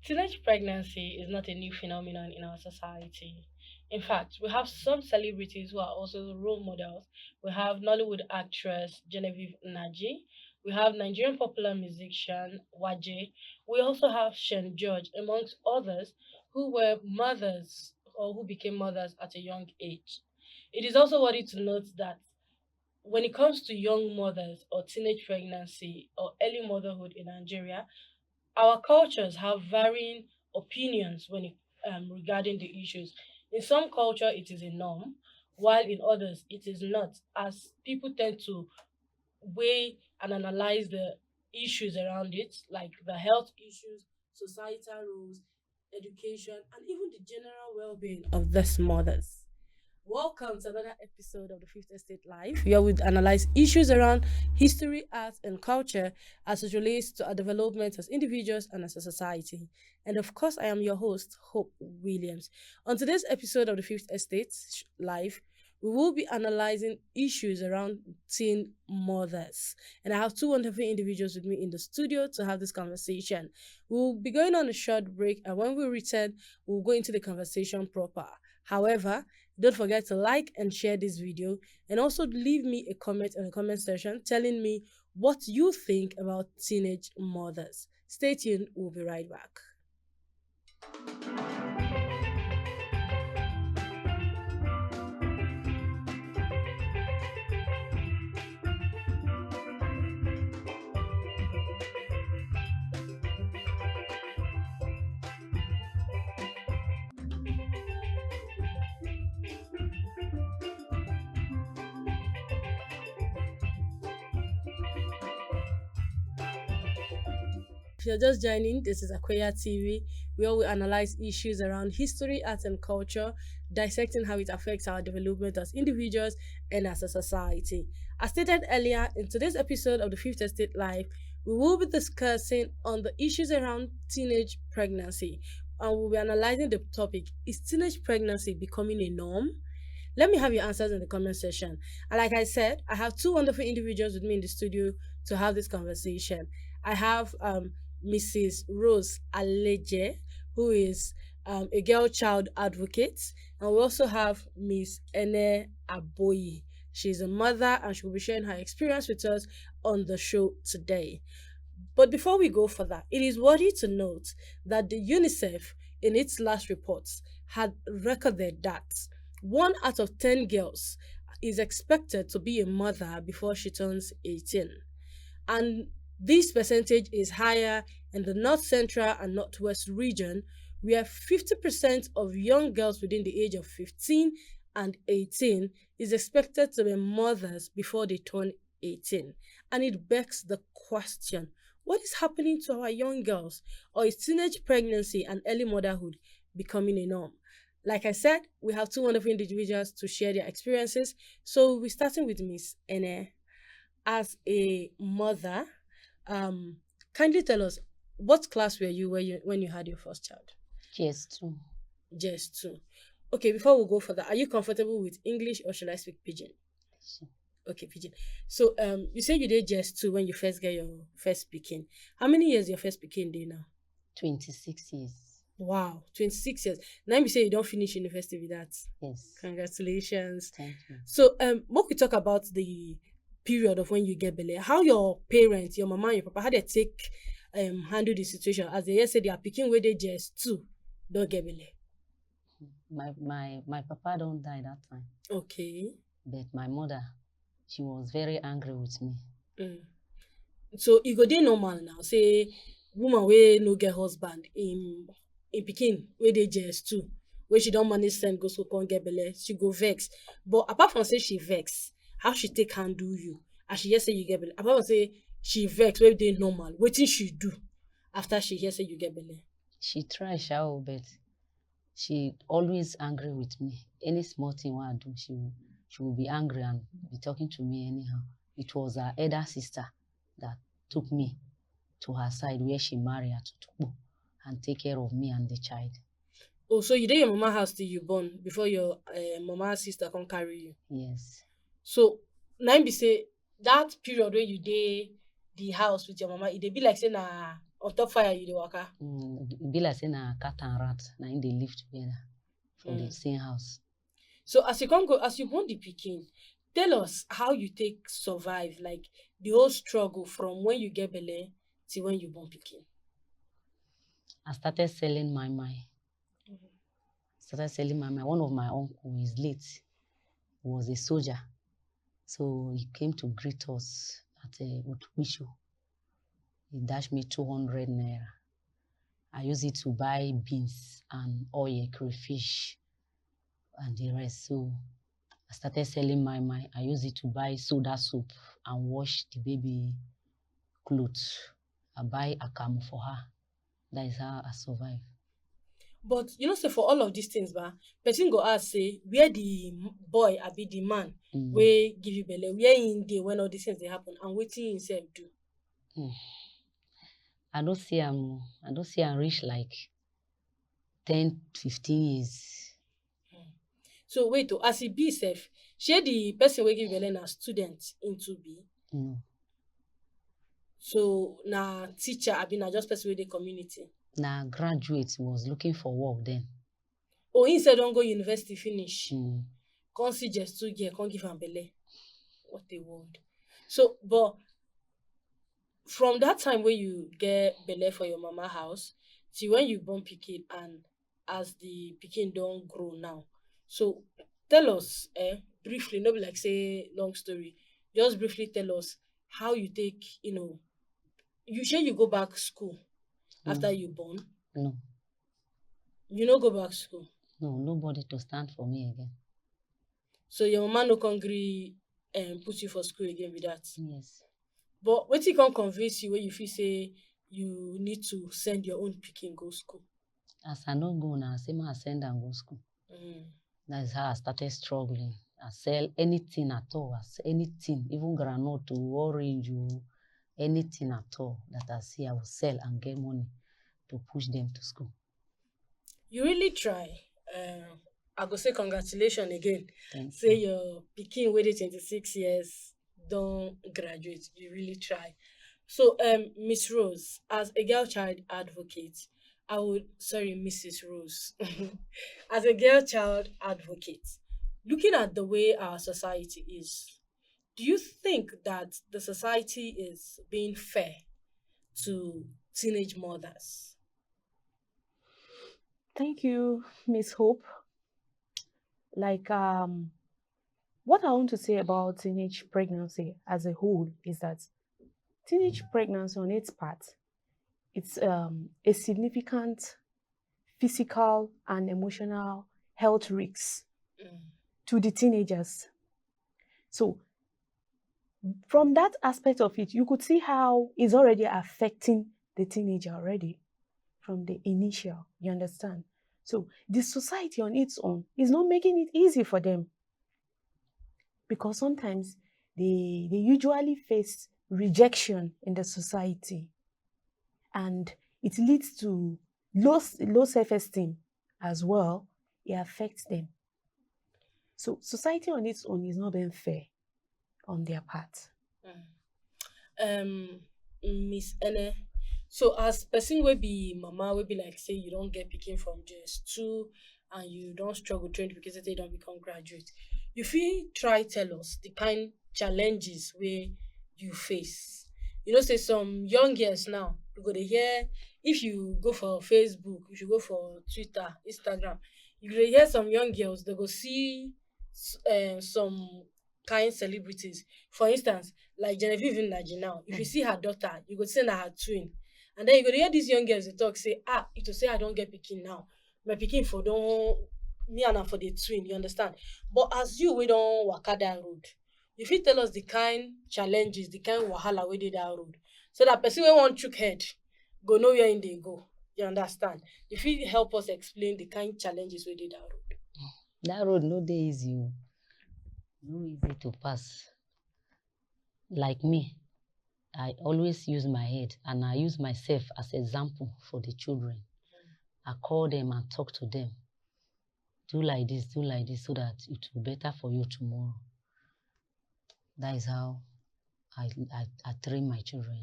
Teenage pregnancy is not a new phenomenon in our society. In fact, we have some celebrities who are also role models. We have Nollywood actress Genevieve Naji. We have Nigerian popular musician Waje. We also have Shen George, amongst others, who were mothers or who became mothers at a young age. It is also worthy to note that when it comes to young mothers or teenage pregnancy or early motherhood in Nigeria, our cultures have varying opinions when regarding the issues. In some culture, it is a norm, while in others, it is not, as people tend to weigh and analyze the issues around it, like the health issues, societal rules, education, and even the general well being of these mothers. Welcome to another episode of the Fifth Estate Live, where we analyze issues around history, art, and culture as it relates to our development as individuals and as a society. And of course, I am your host, Hope Williams. On today's episode of the Fifth Estate Live, we will be analyzing issues around teen mothers. And I have two wonderful individuals with me in the studio to have this conversation. We'll be going on a short break, and when we return, we'll go into the conversation proper. However, don't forget to like and share this video and also leave me a comment in the comment section telling me what you think about teenage mothers. Stay tuned, we'll be right back. If you're just joining, this is Akweya TV, where we analyze issues around history, art, and culture, dissecting how it affects our development as individuals and as a society. As stated earlier, in today's episode of the Fifth Estate Live, we will be discussing on the issues around teenage pregnancy, and we'll be analyzing the topic: is teenage pregnancy becoming a norm? Let me have your answers in the comment section. And like I said, I have two wonderful individuals with me in the studio to have this conversation. I have Mrs. Rose Aleje, who is a girl child advocate, and we also have Miss Ene Aboyi. She's a mother and she will be sharing her experience with us on the show today. But before we go further, it is worthy to note that the UNICEF, in its last reports, had recorded that 1 out of 10 girls is expected to be a mother before she turns 18. And this percentage is higher in the North Central and Northwest region, where 50% of young girls within the age of 15 and 18 is expected to be mothers before they turn 18. And it begs the question, what is happening to our young girls? Or is teenage pregnancy and early motherhood becoming a norm? Like I said, we have two wonderful individuals to share their experiences. So we're starting with Miss Ene. As a mother, kindly tell us, what class were you when you had your first child? JS2. JS2. Okay, before we go further, are you comfortable with English or should I speak Pidgin? Okay, Pidgin. So you said you did JS2 when you first get your first Pekin. How many years your first Pekin did now? 26 years. Wow, 26 years. Now you say you don't finish university with that. Yes. Congratulations. Thank you. So what we talk about the period of when you get belly, how your parents, your mama and your papa, how they take handle the situation as they say they are picking where they JS2 don't get belly. My papa don't die that time. Okay. But my mother, she was very angry with me. So you go dey normal now. Say woman wey no get husband in pikin wey dey JS2, where she don't manage send go school come get belle, she go vex. But apart from say she vex, how she take handle you? As she hear say you get belle, apart from say she vex wey dey normal, wetin she do after she hear say you get belle? She try shout, but she always angry with me. Any small thing I do, she will be angry and be talking to me anyhow. It was her elder sister that took me to her side where she married her to Tukbo and take care of me and the child. Oh, so you did your mama house till you born before your mama sister come carry you? Yes. So now be say that period where you did the house with your mama, it dey be like say na On top fire, you dey waka. E be like saying a cat and rat, now they live together for the same house. So as you born the pikin, tell us how you take survive, like the whole struggle from when you get belle till when you born pikin. I started selling my mind. One of my uncle is late. He was a soldier. So he came to greet us at Utumisho. He dashed me 200 naira. I used it to buy beans and oil, crayfish, and the rest. So I started selling my mind. I used it to buy soda soup and wash the baby clothes. I buy akamu for her. That is how I survive. But you know, say for all of these things, person go ask say where the boy be the man wey give you belle, where in dey when all these things dey happen, and wetin himself do. I don't see him reach like 10, 15 years. So wait, as he be sef, shey the person wey give belle na student into be? No. So na teacher abi na just person wey dey community? Na graduate was looking for work then. Oh, he said don't go university finish. Come see JSS2 girl, come give am belle. What a world. So, but from that time when you get belle for your mama house till when you born pikin, and as the pikin don grow now, so tell us briefly, no be like say long story, just briefly tell us how you take, you sure you go back school after you born? No. You no go back school? No, nobody to stand for me again. So your mama no con gree put you for school again with that? Yes. But wetin come convince you when you feel say you need to send your own pikin go school? As I no go now, say I send am go school. That is how I started struggling. I sell anything at all. Anything, even groundnut to orange, anything at all that I see, I will sell and get money to push them to school. You really try. I go say congratulations again. Thank say you. Your pikin wey dey 26 years don graduate. You really try. So, Miss Rose, as a girl child advocate, Mrs. Rose, as a girl child advocate, looking at the way our society is, do you think that the society is being fair to teenage mothers? Thank you, Miss Hope. Like, what I want to say about teenage pregnancy as a whole is that teenage pregnancy on its part, it's a significant physical and emotional health risks to the teenagers. So from that aspect of it, you could see how it's already affecting the teenager already from the initial, you understand? So the society on its own is not making it easy for them, because sometimes they usually face rejection in the society, and it leads to low self-esteem as well. It affects them. So society on its own is not being fair on their part. Miss Ene, so as person will be mama, will be like say you don't get picking from JSS2 and you don't struggle trying because they don't become graduate. You feel try tell us the kind challenges where you face. You know, say some young girls now, you go to hear, if you go for Facebook, if you go for Twitter, Instagram, you go to hear some young girls, they go see some kind celebrities. For instance, like Genevieve Nnaji now, if you see her daughter, you go say na her twin. And then you go to hear these young girls, they talk, say, it will say I don't get pikin now. My pikin for don't, me and her for the twin, you understand? But as you, we don't waka that road. You fit tell us the kind challenges, the kind wahala we did that road, so that person wey wan chook head go know where in they go. You understand? You fit help us explain the kind challenges we did that road. That road no dey easy. No easy to pass. Like me, I always use my head, and I use myself as example for the children. I call them and talk to them. Do like this, so that it will be better for you tomorrow. That is how I train my children.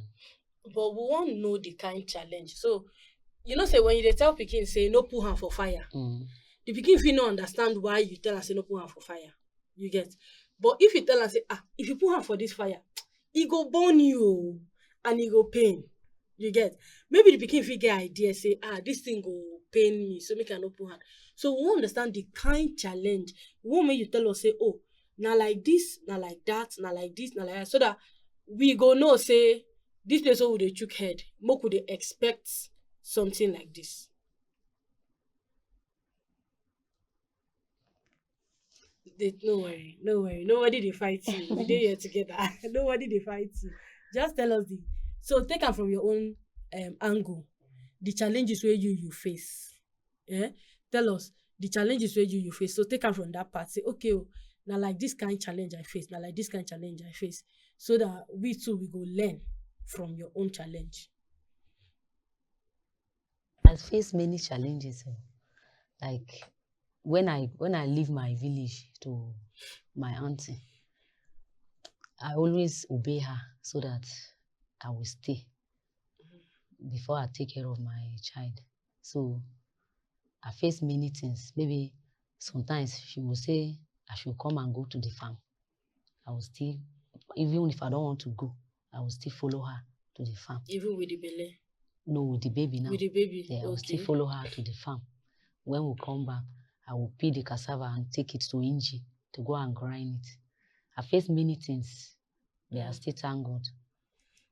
But we want to know the kind challenge. So, say when you dey tell pikin say no put hand for fire, the pikin fit no understand why you tell am say no put hand for fire. You get? But if you tell am say, if you put hand for this fire, e go burn you o, and e go pain. You get? Maybe the pikin fit get idea say, this thing go pain me, so make I no put hand. So we wan understand the kind challenge. We wan make you tell us say, oh, na like this, na like that, na like this, na like that, so that we go know say this place wey we dey chook head, make we dey expect something like this. No worry, no worry. Nobody dey fight you. We dey here together. Nobody dey fight you. Just tell us so take am from your own angle. The challenges where you face. Tell us the challenges where you face. So take am from that part. Say, okay, now like this kind of challenge I face, now like this kind of challenge I face. So that we too we go learn from your own challenge. I face many challenges. Like when I leave my village to my auntie, I always obey her so that I will stay before I take care of my child. So I face many things. Maybe sometimes she will say I should come and go to the farm. I will still, even if I don't want to go, I will still follow her to the farm. Even with the belly? No, with the baby now. With the baby? Yeah, I will still follow her to the farm. When we come back, I will peel the cassava and take it to Inji to go and grind it. I face many things, but I still thank God.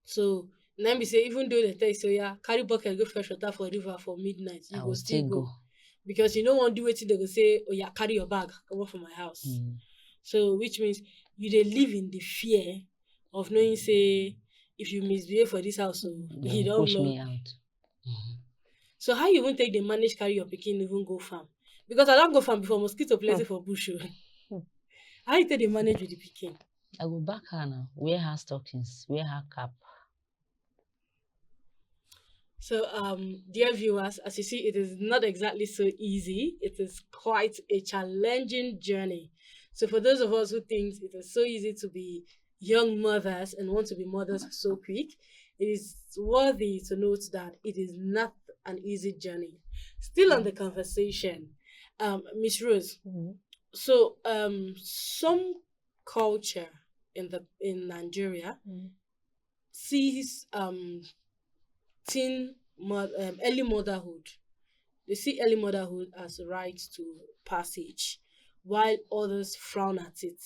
So, now me say, even though they tell you, so yeah, carry bucket, go fresh water for river for midnight, you go still go. Because you don't want to do it, they go say, oh yeah, carry your bag, come up from my house. So, which means you dey live in the fear of knowing, say, if you misbehave for this house, so you don't push know. Me out. So how you won't take the manage carry your pikin even go farm? Because I don't go farm before, mosquito plenty for bush. How you take the manage with the pikin? I go back her now, wear her stockings, wear her cap. So, dear viewers, as you see, it is not exactly so easy. It is quite a challenging journey. So for those of us who think it is so easy to be young mothers and want to be mothers so quick, it is worthy to note that it is not an easy journey. Still on the conversation, Miss Rose. So, some culture in Nigeria sees early motherhood. They see early motherhood as a right to passage, while others frown at it,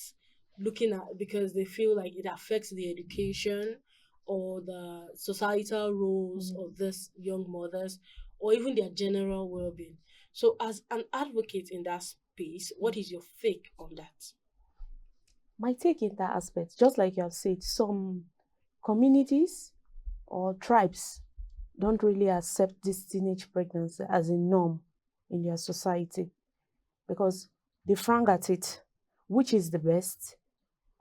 because they feel like it affects the education or the societal roles of these young mothers, or even their general well-being. So, as an advocate in that space, what is your take on that? My take in that aspect, just like you have said, some communities or tribes don't really accept this teenage pregnancy as a norm in their society because they frown at it, which is the best,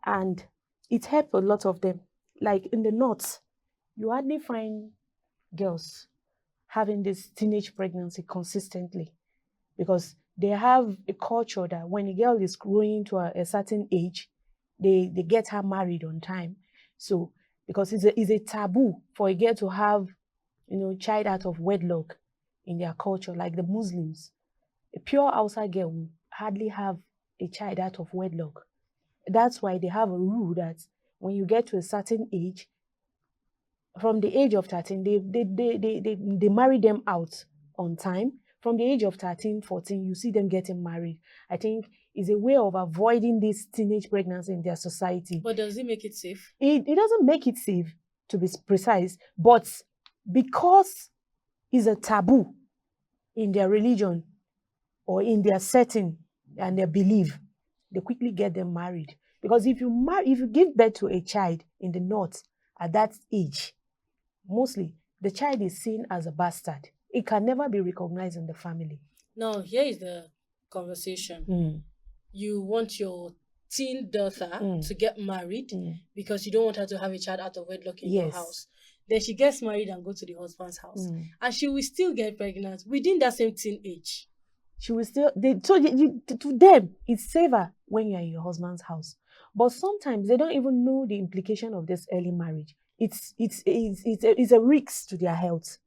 and it helped a lot of them. Like in the north, you hardly find girls having this teenage pregnancy consistently because they have a culture that when a girl is growing to a certain age, they get her married on time. So because it's a taboo for a girl to have, child out of wedlock in their culture, like the Muslims. A pure outside girl will hardly have a child out of wedlock. That's why they have a rule that when you get to a certain age, from the age of 13, they marry them out on time. From the age of 13, 14, you see them getting married. I think it's a way of avoiding this teenage pregnancy in their society. But does it make it safe? It doesn't make it safe, to be precise, but because it's a taboo in their religion or in their setting and their belief, they quickly get them married. Because if you give birth to a child in the north at that age, mostly the child is seen as a bastard. It can never be recognized in the family. Now, here is the conversation. You want your teen daughter to get married because you don't want her to have a child out of wedlock in your house. Then she gets married and go to the husband's house. And she will still get pregnant within that same teen age. She will still, to them, it's safer when you're in your husband's house. But sometimes they don't even know the implication of this early marriage it's a risk to their health,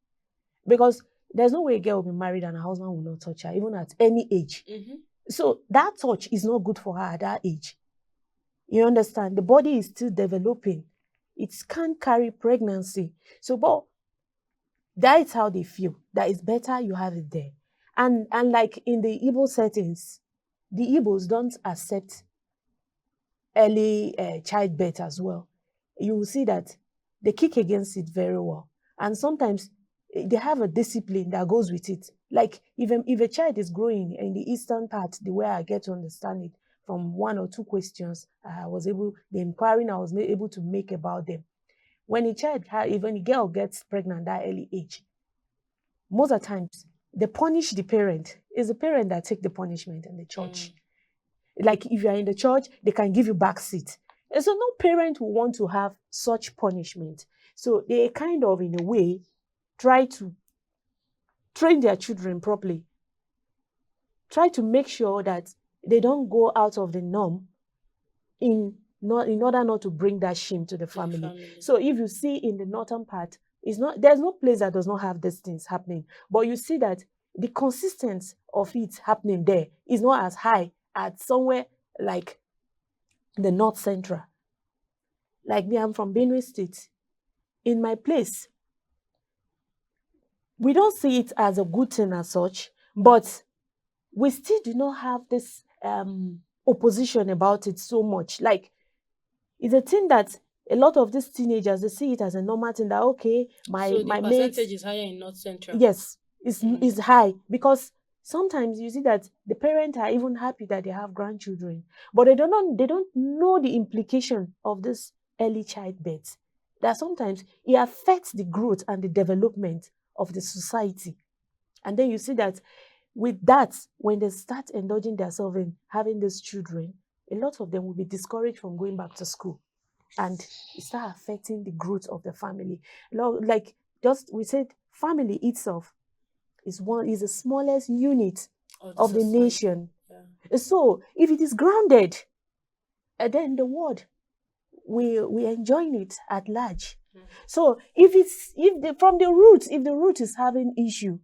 because there's no way a girl will be married and her husband will not touch her, even at any age. So that touch is not good for her at that age. You understand? The body is still developing. It can't carry pregnancy. So, but that's how they feel. That it's better you have it there. And like in the Igbo settings, the Igbos don't accept early childbirth as well. You will see that they kick against it very well. And sometimes they have a discipline that goes with it. Like if a child is growing in the eastern part, the way I get to understand it from 1 or 2 questions the inquiry I was able to make about them. When even a girl gets pregnant at that early age, most of the times they punish the parent. It's the parent that take the punishment in the church. Like if you are in the church, they can give you back seat. And so no parent will want to have such punishment. So they kind of, in a way, try to train their children properly. Try to make sure that they don't go out of the norm in order not to bring that shame to the family. So if you see in the northern part, there's no place that does not have these things happening. But you see that the consistency of it happening there is not as high as somewhere like the North Central. Like me, I'm from Benue State. In my place, we don't see it as a good thing as such, but we still do not have this opposition about it so much. Like, it's a thing that a lot of these teenagers, they see it as a normal thing that, okay, my percentage is higher in North Central. Yes, it's high, because sometimes you see that the parents are even happy that they have grandchildren, but they don't know the implication of this early childbirth. That sometimes it affects the growth and the development of the society. And then you see that with that, when they start indulging themselves in having these children, a lot of them will be discouraged from going back to school. And it start affecting the growth of the family. Like we said, family itself is the smallest unit of the nation. Yeah. So if it is grounded, then the world we enjoying it at large. So if the root is having issue,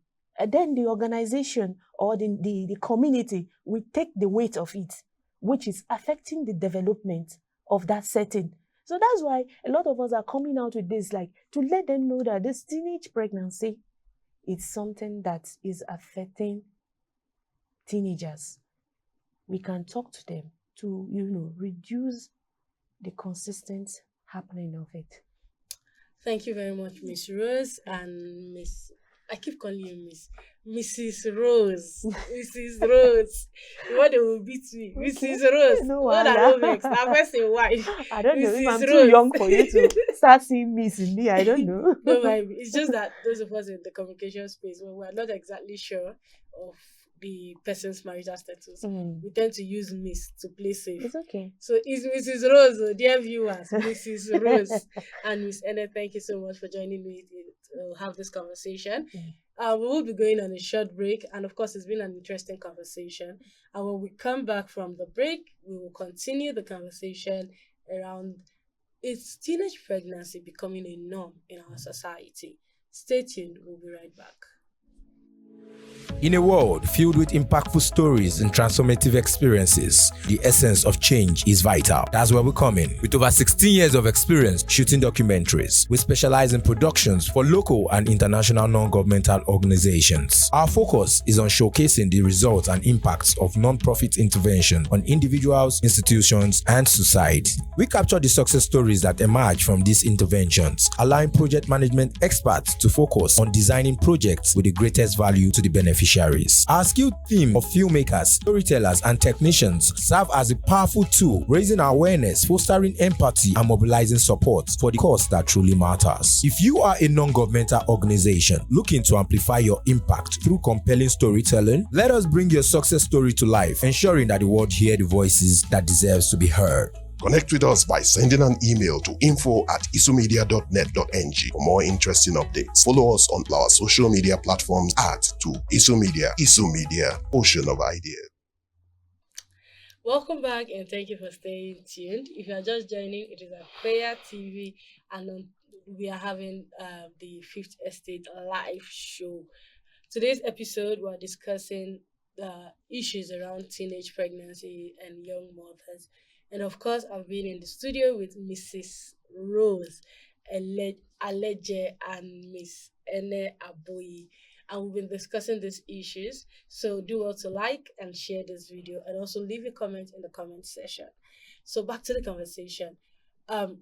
then the organization or the community will take the weight of it, which is affecting the development of that setting. So that's why a lot of us are coming out with this, like, to let them know that this teenage pregnancy is something that is affecting teenagers. We can talk to them to, reduce the consistent happening of it. Thank you very much, Miss Rose and I keep calling you Mrs. Rose. Mrs. Rose. What they will beat me. Okay. Mrs. Rose. No, what are no vex? I'm pressing why. I don't know if I'm too young for you to start seeing Miss in me. I don't know. No, it's just that those of us in the communication space, when we're not exactly sure of the person's marital status, we tend to use Miss to play safe. It's okay. So it's Mrs. Rose, dear viewers, Mrs. Rose and Miss Eneh, thank you so much for joining me to have this conversation. We will be going on a short break, and of course, it's been an interesting conversation. And when we come back from the break, we will continue the conversation around is teenage pregnancy becoming a norm in our society. Stay tuned. We'll be right back. In a world filled with impactful stories and transformative experiences, the essence of change is vital. That's where we come in. With over 16 years of experience shooting documentaries, we specialize in productions for local and international non-governmental organizations. Our focus is on showcasing the results and impacts of non-profit intervention on individuals, institutions, and society. We capture the success stories that emerge from these interventions, allowing project management experts to focus on designing projects with the greatest value to the beneficiaries. Our skilled team of filmmakers, storytellers, and technicians serve as a powerful tool, raising awareness, fostering empathy, and mobilizing support for the cause that truly matters. If you are a non-governmental organization looking to amplify your impact through compelling storytelling, let us bring your success story to life, ensuring that the world hear the voices that deserves to be heard. Connect with us by sending an email to info@isumedia.net.ng for more interesting updates. Follow us on our social media platforms @ISUMedia, Ocean of Ideas. Welcome back and thank you for staying tuned. If you are just joining, it is Akweya TV, and we are having the Fifth Estate live show. Today's episode, we're discussing the issues around teenage pregnancy and young mothers. And of course, I've been in the studio with Mrs. Rose Aleje and Miss Ene Aboyi. And we've been discussing these issues. So do well to like and share this video and also leave a comment in the comment section. So back to the conversation. Um,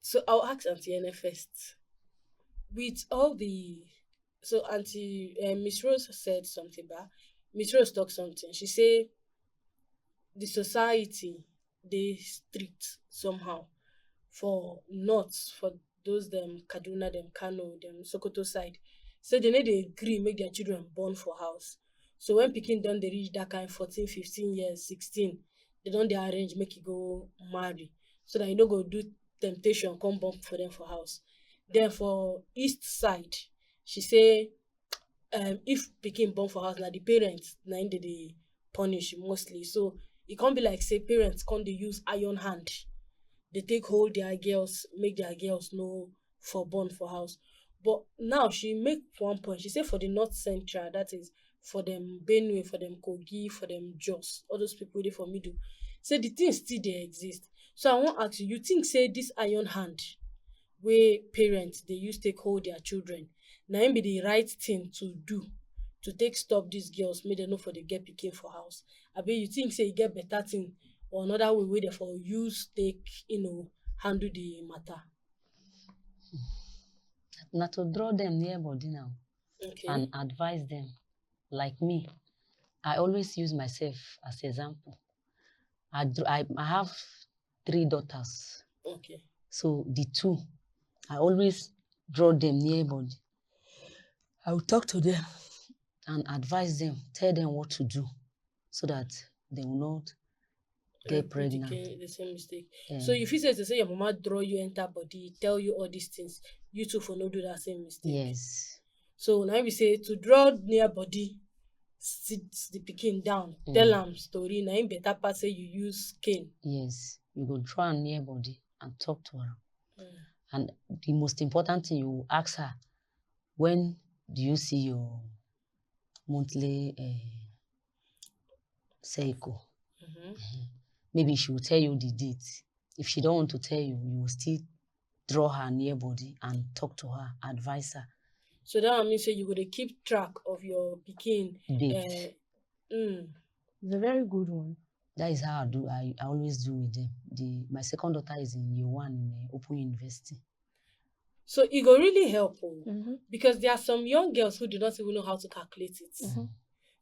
so I'll ask Auntie Ene first. With all the Auntie Miss Rose said something, but Miss Rose talked something. She said the society they strict somehow for not for those them Kaduna, them Kano, them Sokoto side. So they need to agree make their children born for house. So when picking done they reach that kind 14, 15 years, 16, they don't they arrange make you go marry. So that you don't go do temptation, come born for them for house. Then for east side, she say if pikin born for house, na the parents na im dey punish mostly. So e can't be like say parents can't dey use iron hand. They take hold their girls, make their girls know for born for house. But now she make one point. She say for the North Central, that is for them Benue, for them Kogi, for them Jos, all those people dey for middle. Say the thing still dey exist. So I wan ask you, you think say this iron hand wey parents dey use take hold their children, na im be the right thing to do to take stop these girls make dem no for dey get pikin for house? Abi you think say e get better thing or another way wey dem for use take handle the matter? Na to draw them near body now Okay. and advise them. Like me, I always use myself as example. I have 3 daughters. Okay. So the 2, I always draw them near body. I will talk to them and advise them, tell them what to do so that they will not get pregnant. The same mistake. So if you say your mama draw you enter body, tell you all these things, you too for no do that same mistake. Yes. So now we say to draw near body, sit the pikin down, tell am story. Now better part say you use cane. Yes, you go draw am near body and talk to her. And the most important thing, you ask her, when do you see your monthly cycle? Maybe she will tell you the date. If she don't want to tell you, you will still draw her near body and talk to her, advise her. So that means say you go to keep track of your pikin date. It's a very good one. That is how I do. I always do with them. My second daughter is in year 1 in Open University. So it go really help because there are some young girls who do not even know how to calculate it.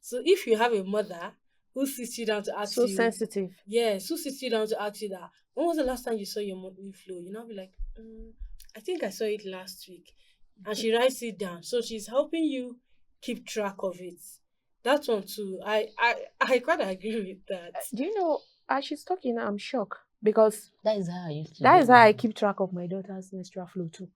So if you have a mother who sits you down to ask you, so sensitive. Yes, who sits you down to ask you that, when was the last time you saw your monthly flow? You know, be like, I think I saw it last week. And she writes it down. So she's helping you keep track of it. That one too. I quite agree with that. Do you know, as she's talking, I'm shocked because that is how I used to. That is how I keep track of my daughter's menstrual flow too.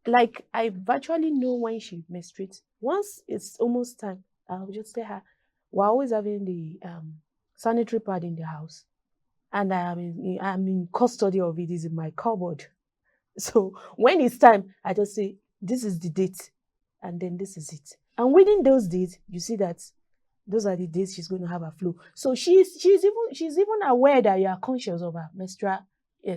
Like I virtually know when she menstruates. Once it's almost time, I'll just tell her, we're always having the sanitary pad in the house, and I'm in custody of it. It's in my cupboard. So when it's time, I just say, this is the date, and then this is it. And within those dates, you see that those are the days she's going to have a flu. So she's even aware that you are conscious of her menstrual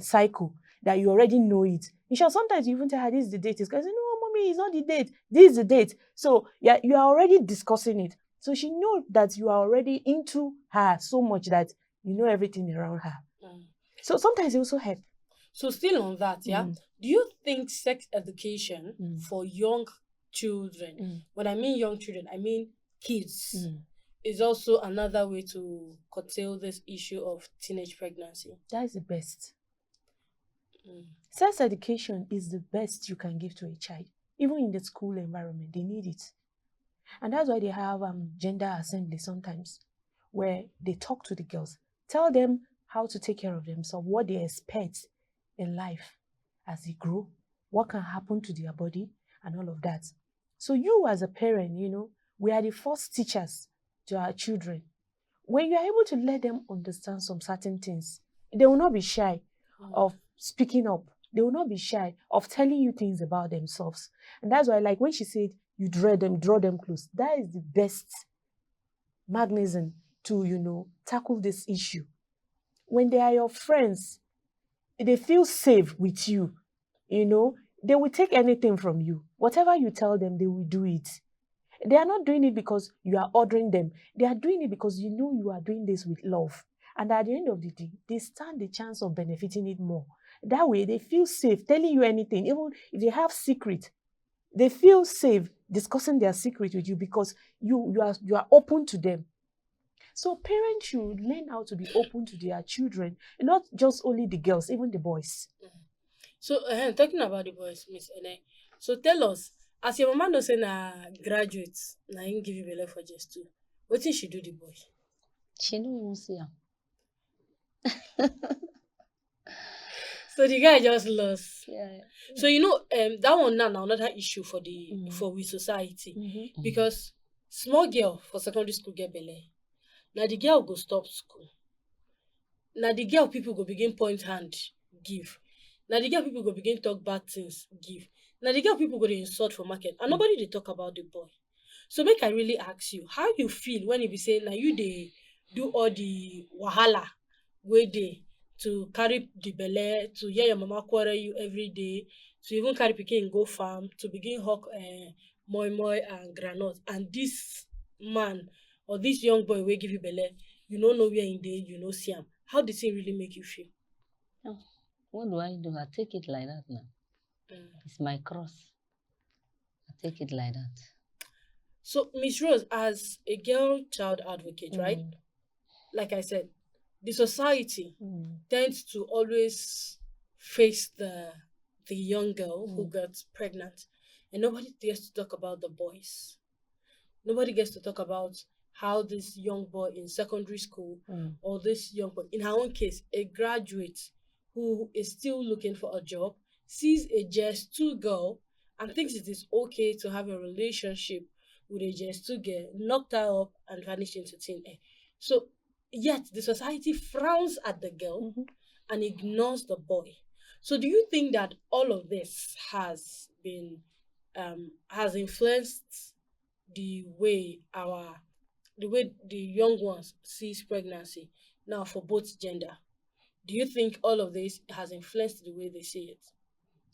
cycle, that you already know it. And sometimes you even tell her this is the date. It's because, no, mommy, it's not the date. This is the date. So yeah, you are already discussing it. So she knows that you are already into her so much that you know everything around her. So sometimes it also helps. So still on that, yeah, do you think sex education for young children, when I mean young children, I mean kids, is also another way to curtail this issue of teenage pregnancy? That is the best. Sex education is the best you can give to a child. Even in the school environment, they need it. And that's why they have gender assembly sometimes, where they talk to the girls, tell them how to take care of themselves, what they expect in life as they grow, what can happen to their body, and all of that. So you as a parent, we are the first teachers to our children. when you're able to let them understand some certain things, they will not be shy of speaking up. They will not be shy of telling you things about themselves. And that's why, like when she said, you draw them close, that is the best mechanism to, tackle this issue. When they are your friends, they feel safe with you, they will take anything from you. Whatever you tell them, they will do it. They are not doing it because you are ordering them. They are doing it because you are doing this with love. And at the end of the day, they stand the chance of benefiting it more. That way, they feel safe telling you anything. Even if they have secret, they feel safe discussing their secret with you because you are open to them. So parents should learn how to be open to their children, and not just only the girls, even the boys. So talking about the boys, Miss Ene, so tell us, as your mama knows say na graduates, na him give you belle for JSS2. What did she do the boy? She no even see am. So the guy just lost. Yeah. So that one now another issue for for we society, because small girl for secondary school get belle. Now the girl go stop school. Now the girl people go begin point hand give. Now the girl people go begin talk bad things give. Now the girl people go to insult for market, and nobody they talk about the boy. So make I really ask you, how you feel when you be saying now you they do all the wahala way they to carry the belle, to hear your mama quarrel you every day, to even carry pikin go farm, to begin hawk moi and granite, and this man or this young boy will give you belle, you don't know where in day, you know see him. How does it really make you feel? Oh, what do I do? I take it like that now. It's my cross. I take it like that. So, Miss Rose, as a girl child advocate, right? Like I said, the society tends to always face the young girl who gets pregnant, and nobody gets to talk about the boys. Nobody gets to talk about how this young boy in secondary school or this young boy, in her own case, a graduate who is still looking for a job, sees a JSS2 girl and thinks it is okay to have a relationship with a JSS2 girl, knocked her up and vanished into thin air. So, yet the society frowns at the girl and ignores the boy. So, do you think that all of this has influenced the way the young ones sees pregnancy now for both gender? Do you think all of this has influenced the way they see it?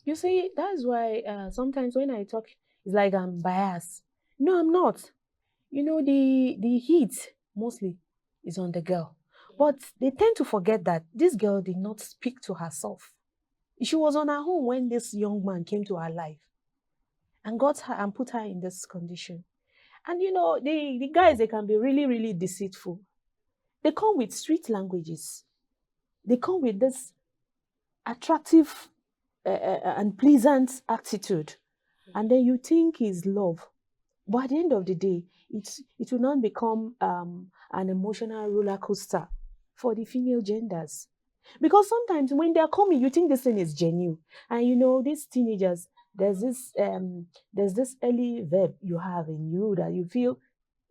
You see, that's why sometimes when I talk, it's like I'm biased. No, I'm not. The heat mostly is on the girl. But they tend to forget that this girl did not speak to herself. She was on her own when this young man came to her life and got her and put her in this condition. And the guys, they can be really, really deceitful. They come with sweet languages. They come with this attractive and pleasant attitude. And then you think is love. But at the end of the day, it will not become an emotional roller coaster for the female genders. Because sometimes when they're coming, you think this thing is genuine. And these teenagers, there's this early verb you have in you that you feel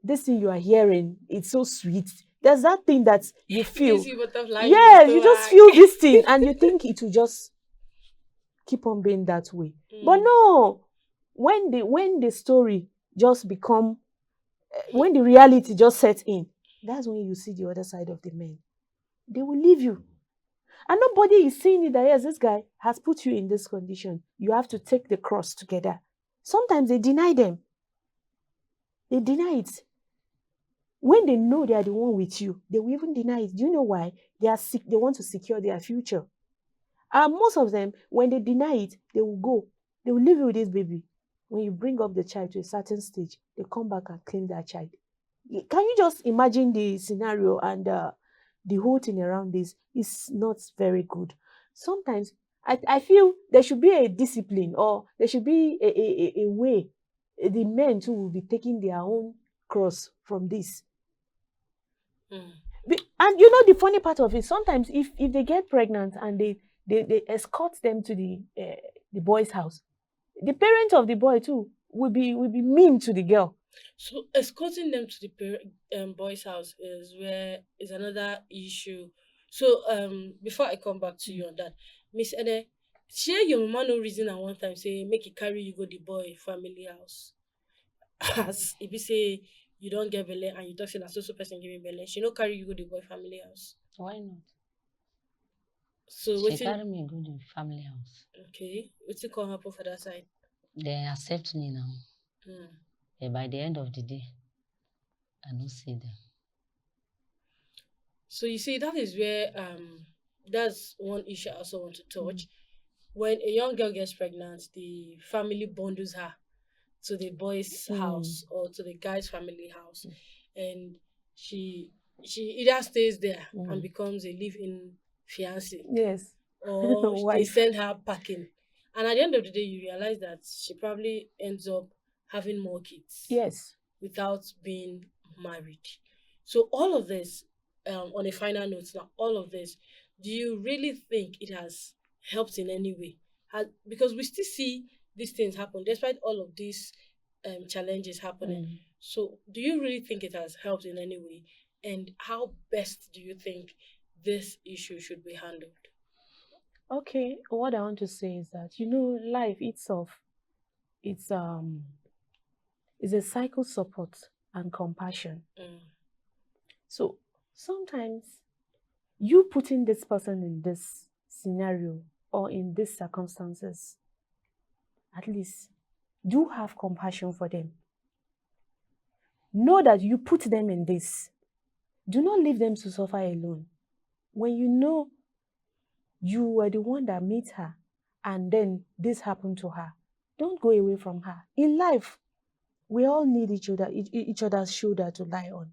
this thing you are hearing, it's so sweet. There's that thing that you feel. Yes, you just feel this thing and you think it will just keep on being that way. But no, when the story just become, when the reality just sets in, that's when you see the other side of the men. They will leave you. And nobody is saying it that, yes, this guy has put you in this condition. You have to take the cross together. Sometimes they deny them. They deny it. When they know they are the one with you, they will even deny it. Do you know why? They want to secure their future. And most of them, when they deny it, they will go. They will leave you with this baby. When you bring up the child to a certain stage, they come back and claim that child. Can you just imagine the scenario and the whole thing around this is not very good. Sometimes I feel there should be a discipline, or there should be a way the men too will be taking their own cross from this. And the funny part of it, sometimes if they get pregnant and they escort them to the boy's house, the parent of the boy too will be mean to the girl. So escorting them to the boys' house is another issue. So before I come back to you on that, Miss Ede, share your mama no reason at one time say make it carry you go the boy family house. As if you say you don't get belle and you talk say na so person give me belle, she no carry you go the boy family house. Why not? So She waiting, carry me go the family house. okay, waiting come happen for that side. They accept me now. Hmm. By the end of the day, I don't see them. So you see, that is where that's one issue I also want to touch. When a young girl gets pregnant, the family bundles her to the boy's house or to the guy's family house, and she she either stays there and becomes a live-in fiancé, Yes. or they Wife. send her packing. And at the end of the day, you realize that she probably ends up having more kids Yes. without being married. So all of this, on a final note, now all of this, do you really think it has helped in any way? Because we still see these things happen despite all of these challenges happening. So do you really think it has helped in any way? And how best do you think this issue should be handled? Okay, what I want to say is that life itself, it's is a cycle support and compassion. Mm. So sometimes you putting this person in this scenario or in these circumstances, at least do have compassion for them. Know that you put them in this. Do not leave them to suffer alone. When you know you were the one that met her and then this happened to her, don't go away from her. In life, we all need each other's shoulder to lie on.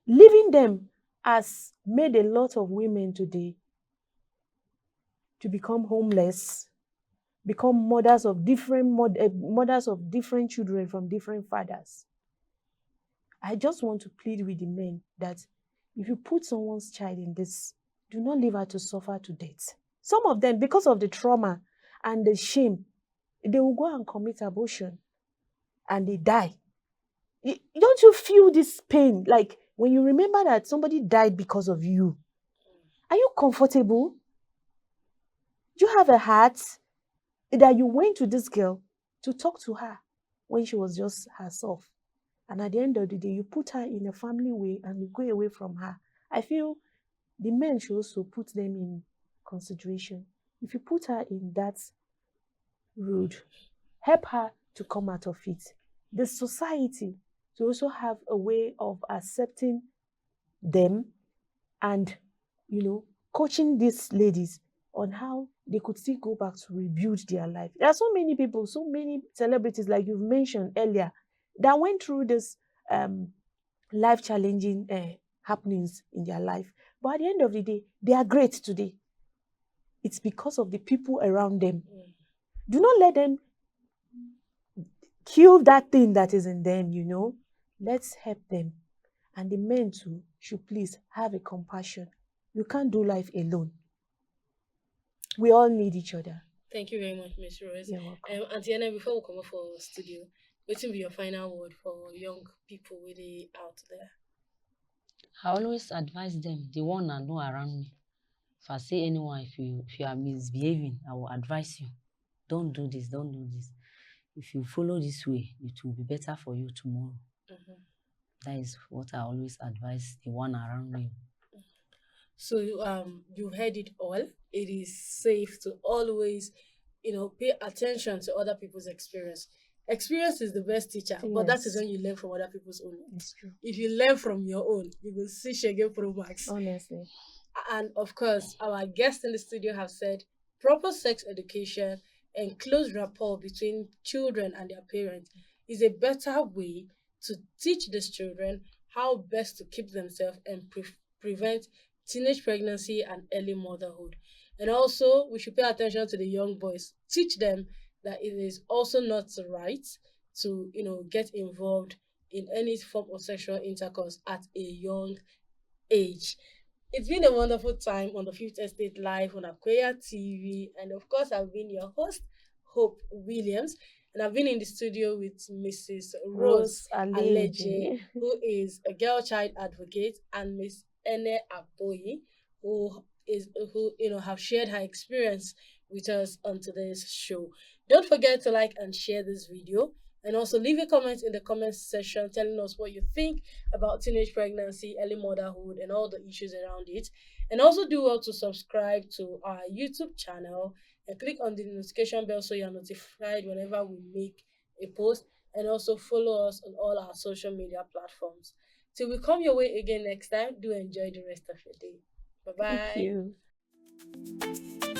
Leaving them has made a lot of women today to become homeless, become mothers of different children from different fathers. I just want to plead with the men that if you put someone's child in this, do not leave her to suffer to death. Some of them, because of the trauma and the shame, they will go and commit abortion and they die. Don't you feel this pain? Like when you remember that somebody died because of you, are you comfortable? Do you have a heart that you went to this girl to talk to her when she was just herself? And at the end of the day, you put her in a family way and you go away from her. I feel the men should also put them in consideration. If you put her in that road, help her to come out of it. The society to also have a way of accepting them and, coaching these ladies on how they could still go back to rebuild their life. There are so many people, so many celebrities, like you've mentioned earlier, that went through this life-challenging happenings in their life. But at the end of the day, they are great today. It's because of the people around them. Do not let them kill that thing that is in them, Let's help them. And the men too should please have a compassion. You can't do life alone. We all need each other. Thank you very much, Miss Rose. You're welcome. Auntie Anna, before we come up for studio, what will be your final word for young people really out there? I always advise them, the one I know around me. If I see anyone, if you are misbehaving, I will advise you. Don't do this, don't do this. If you follow this way, it will be better for you tomorrow. That is what I always advise the one around me. So you've heard it all. It is safe to always, pay attention to other people's experience. Experience is the best teacher, but that is when you learn from other people's own. It's true. If you learn from your own, you will see Shege Pro Max. Honestly. And of course, our guests in the studio have said proper sex education and close rapport between children and their parents is a better way to teach these children how best to keep themselves and prevent teenage pregnancy and early motherhood. And also, we should pay attention to the young boys. Teach them that it is also not right to, get involved in any form of sexual intercourse at a young age. It's been a wonderful time on the Fifth Estate Live on Akweya TV. And of course, I've been your host, Hope Williams. And I've been in the studio with Mrs. Rose Rose Aleje, Aleji. who is a girl child advocate, and Miss Ene Aboyi, who have shared her experience with us on today's show. Don't forget to like and share this video, and also leave a comment in the comment section telling us what you think about teenage pregnancy, early motherhood, and all the issues around it. And also do well to subscribe to our YouTube channel and click on the notification bell so you're notified whenever we make a post, and also follow us on all our social media platforms. Till we come your way again next time, do enjoy the rest of your day. Bye Thank bye. you.